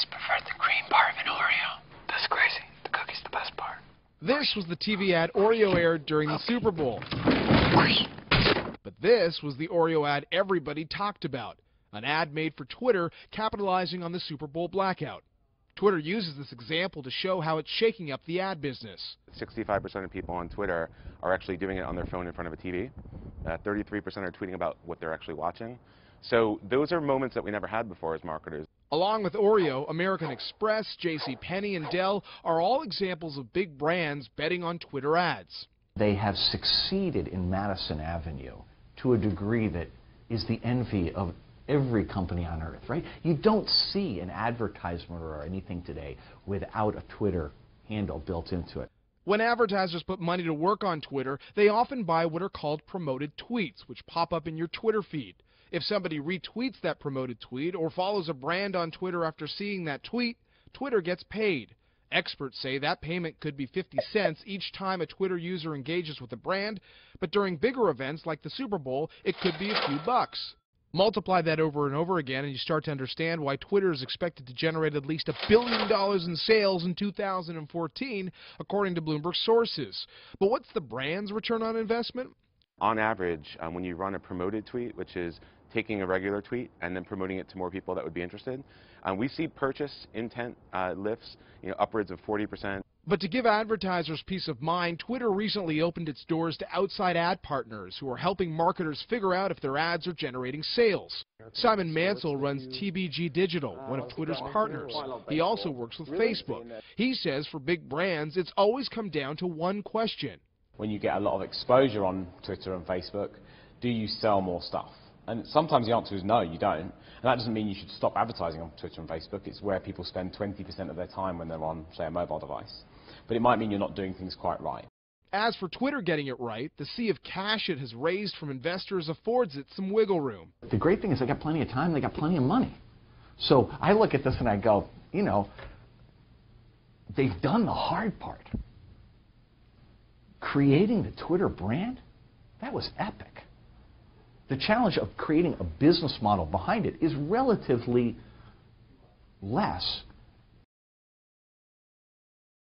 always preferred the cream part of an Oreo. That's crazy. The cookie's the best part. This was the TV ad Oreo aired during the Super Bowl. But this was the Oreo ad everybody talked about. An ad made for Twitter capitalizing on the Super Bowl blackout. Twitter uses this example to show how it's shaking up the ad business. 65% of people on Twitter are actually doing it on their phone in front of a TV. 33% are tweeting about what they're actually watching. So those are moments that we never had before as marketers. Along with Oreo, American Express, JCPenney, and Dell are all examples of big brands betting on Twitter ads. They have succeeded in Madison Avenue to a degree that is the envy of every company on earth, right? You don't see an advertisement or anything today without a Twitter handle built into it. When advertisers put money to work on Twitter, they often buy what are called promoted tweets, which pop up in your Twitter feed. If somebody retweets that promoted tweet or follows a brand on Twitter after seeing that tweet, Twitter gets paid. Experts say that payment could be 50 cents each time a Twitter user engages with a brand, but during bigger events like the Super Bowl, it could be a few bucks. Multiply that over and over again and you start to understand why Twitter is expected to generate at least $1 billion in sales in 2014, according to Bloomberg sources. But what's the brand's return on investment? On average, when you run a promoted tweet, which is taking a regular tweet and then promoting it to more people that would be interested, we see purchase intent lifts, upwards of 40%. But to give advertisers peace of mind, Twitter recently opened its doors to outside ad partners who are helping marketers figure out if their ads are generating sales. Simon Mansell runs TBG Digital, one of Twitter's partners. He also works with Facebook. He says for big brands, it's always come down to one question. When you get a lot of exposure on Twitter and Facebook, do you sell more stuff? And sometimes the answer is no, you don't. And that doesn't mean you should stop advertising on Twitter and Facebook. It's where people spend 20% of their time when they're on, say, a mobile device. But it might mean you're not doing things quite right. As for Twitter getting it right, the sea of cash it has raised from investors affords it some wiggle room. The great thing is they got plenty of time, they got plenty of money. So I look at this and I go, they've done the hard part. Creating the Twitter brand, that was epic. The challenge of creating a business model behind it is relatively less